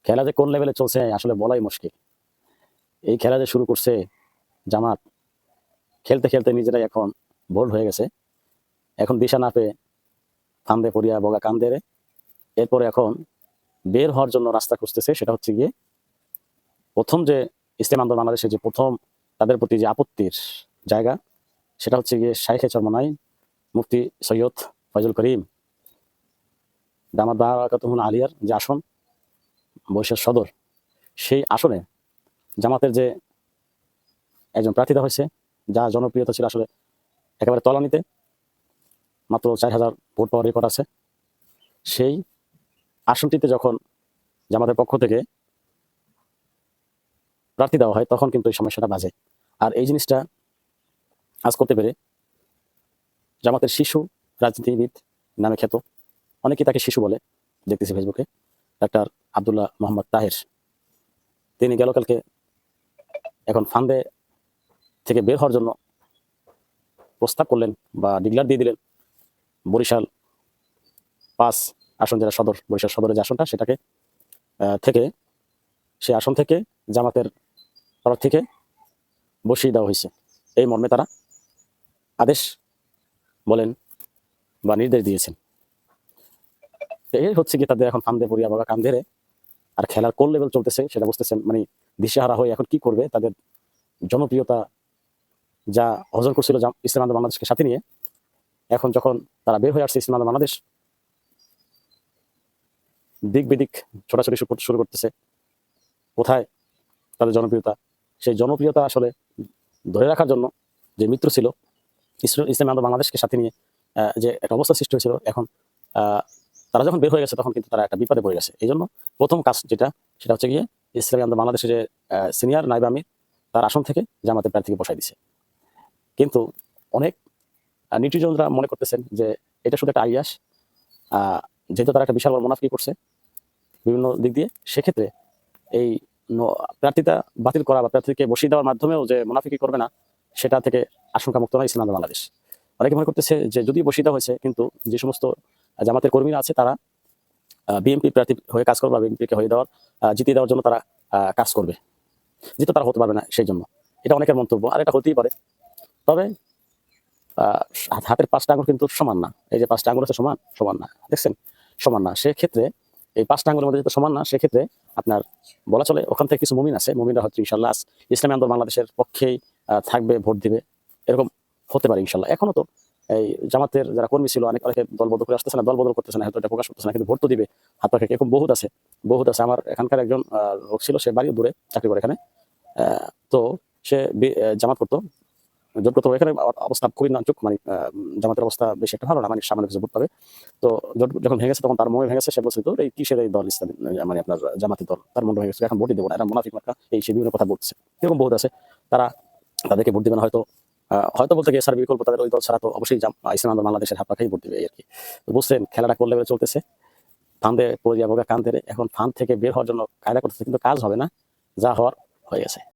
খেলা যে কোন লেভেলে চলছে আসলে বলাই মুশকিল। এই খেলা যে শুরু করছে জামাত, খেলতে খেলতে নিজেরাই এখন বোল্ড হয়ে গেছে। এখন দিশা না পেয়ে ফান্দে পড়িয়া বগা কান্দে রে। এরপরে এখন বের হওয়ার জন্য রাস্তা খুঁজতেছে। সেটা হচ্ছে গিয়ে প্রথম যে ইসলামী আন্দোলন বাংলাদেশের যে প্রথম তাদের প্রতি যে আপত্তির জায়গা, সেটা হচ্ছে গিয়ে শাইখে চরমনাই মুফতি সৈয়দ ফয়জুল করিম দামাত বারাকাতুহুল আলিয়ার যে আসন বরিশাল সদর, সেই আসনে জামাতের যে একজন প্রার্থী দেওয়া হয়েছে, যা জনপ্রিয়তা ছিল আসলে একেবারে তলানিতে, মাত্র 4,000 ভোট পাওয়ার রেকর্ড আছে। সেই আসনটিতে যখন জামাতের পক্ষ থেকে প্রার্থী দেওয়া হয় তখন কিন্তু এই সমস্যাটা বাজে। আর এই জিনিসটা আজ করতে পেরে জামাতের শিশু রাজনীতিবিদ নামে খ্যাত, অনেকেই তাকে শিশু বলে, দেখতেছি ফেসবুকে, ডাক্তার আব্দুল্লাহ মোহাম্মদ তাহের, তিনি গেল কালকে এখন ফান্দে থেকে বের হওয়ার জন্য প্রস্তাব করলেন বা ডিক্লার দিয়ে দিলেন বরিশাল 5 আসন, যেটা সদর, বরিশাল সদরের যে আসনটা, সেটাকে থেকে সে আসন থেকে জামাতের প্রার্থীকে বসিয়ে দেওয়া হয়েছে। এই মর্মে তারা আদেশ বলেন বা নির্দেশ দিয়েছেন। এই হচ্ছে কি তাদের এখন ফান্দে পড়িয়া বাবা কান ধরে, আর খেলার কোন লেভেল চলতেছে সেটা বুঝতেছেন, মানে দিশেহারা হয়ে এখন কি করবে। তাদের জনপ্রিয়তা যা অর্জন করছিল ইসলামী আন্দোলন বাংলাদেশকে সাথে নিয়ে, এখন যখন তারা বের হয়ে আসছে ইসলামী আন্দোলন বাংলাদেশ দিক বেদিক ছোটাছুটি শুরু করতেছে। কোথায় তাদের জনপ্রিয়তা, সেই জনপ্রিয়তা আসলে ধরে রাখার জন্য যে মিত্র ছিল ইসলামী আন্দোলন বাংলাদেশকে সাথে নিয়ে, যে একটা অবস্থা সৃষ্টি হয়েছিল, এখন তারা যখন বের হয়ে গেছে তখন কিন্তু তারা একটা বিপদে পড়ে গেছে। এই জন্য প্রথম কাজ যেটা, সেটা হচ্ছে গিয়ে ইসলামী আন্দোলন বাংলাদেশের যে সিনিয়র নায়েব আমির, তার আসন থেকে জামাতের প্রার্থীকে বসাই দিছে। কিন্তু অনেক নিটিজনরা মনে করতেছেন যে এটা শুধু একটা আইয়াস, যেহেতু তারা একটা বিশাল বড় মুনাফিকি করছে বিভিন্ন দিক দিয়ে, সেক্ষেত্রে এই প্রার্থীতা বাতিল করা বা প্রার্থীকে বসিয়ে দেওয়ার মাধ্যমেও যে মুনাফিকি করবে না, সেটা থেকে আশঙ্কা মুক্ত নয় ইসলামী আন্দোলন বাংলাদেশ। অনেকে মনে করতেছে যে যদিও বসিয়ে দেওয়া হয়েছে, কিন্তু যে সমস্ত জামাতের কর্মীরা আছে তারা বিএনপি প্রার্থী হয়ে কাজ করবে বা বিএনপিকে হয়ে দেওয়ার জিতিয়ে দেওয়ার জন্য তারা কাজ করবে, যেহেতু তারা হতে পারবে না সেই জন্য। এটা অনেকের মন্তব্য, আর এটা হতেই পারে। তবে হাতের 5টা আঙুল কিন্তু সমান না। এই যে 5টা আঙুল আছে সমান সমান না, দেখছেন, সমান না। সেক্ষেত্রে এই 5টা আঙুলের মধ্যে যেহেতু সমান না, সেক্ষেত্রে আপনার বলা চলে ওখান থেকে কিছু মুমিন আছে, মুমিনরা হয়তো ইনশাল্লাহ ইসলামী আন্দোলন বাংলাদেশের পক্ষেই থাকবে, ভোট দিবে, এরকম হতে পারে ইনশাল্লাহ। এখনো তো এই জামাতের যারা কর্মী ছিল অনেকে দল বদল করে আসতেছে না, দল বদল করতেছে না, হয়তো এটা প্রকাশ করতেছে না, কিন্তু ভোট তো দিবে হাত পাখে, এরকম বহুত আছে, বহুত আছে। আমার এখানকার একজন লোক ছিল, সে বাড়িও দূরে চাকরি করে এখানে, তো সে জামাত করতো জোটগত। এখানে অবস্থা খুবই নাজুক, মানে জামাতের অবস্থা বেশি একটা ভালো না, মানে সামনে কিছু ভোট পাবে। তো জোট যখন ভেঙেছে তখন তার মনে ভেঙেছে, সে বলছে তো এই কিসের এই দল ইসলামী, মানে আপনার জামাতের দল, তার মনে ভেঙেছে, এখন ভোটই দেবো না, এরা মুনাফিক মার্কা, এই সে বিভিন্ন কথা বলছে। এরকম বহুত আছে, তারা তাদেরকে ভোট দিবে না হয়তো, হয়তো বলতে গিয়ে স্যার বিকল্প তাদের ওই দল ছাড়া তো অবশ্যই ইসলামী আন্দোলন বাংলাদেশের হাত পাখাই ভোট দিবে, এই আর কি। তো বুঝছেন খেলাটা কোন লেভেলে চলতেছে। ফান্দে পড়ে যাবো কান ধরে, এখন ফান্দ থেকে বের হওয়ার জন্য কায়দা করতেছে, কিন্তু কাজ হবে না, যা হওয়ার হয়ে গেছে।